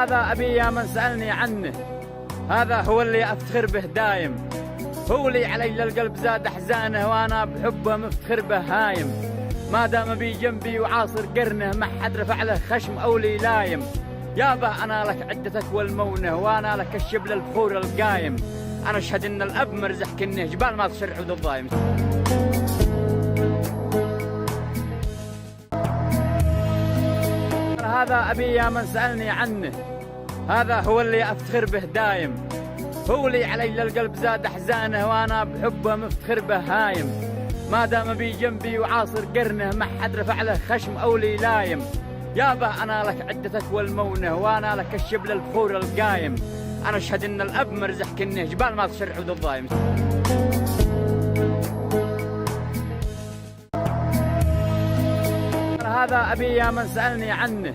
هذا أبي يا من سألني عنه، هذا هو اللي أفتخر به دايم، هو اللي علي القلب زاد أحزانه وأنا بحبه مفتخر به هايم. ما دام بي جنبي وعاصر قرنه ما حد رفع له خشم أو لي لايم. يابا أنا لك عدتك والمونة وأنا لك الشبل البخور القايم. أنا أشهد إن الأب مرزح كنه جبال ما تشرع عود الضايم. هذا أبي يا من سألني عنه، هذا هو اللي أفتخر به دايم، هو اللي علي القلب زاد أحزانه وأنا بحبه مفتخر به هايم. ما دام بي جنبي وعاصر قرنه ما حد رفع له خشم أو لي لايم. يابا أنا لك عدتك والمونة وأنا لك الشبل البخور القايم. أنا أشهد إن الأب مرزح كنه جبال ما تشرع عود الضايم. هذا أبي يا من سألني عنه.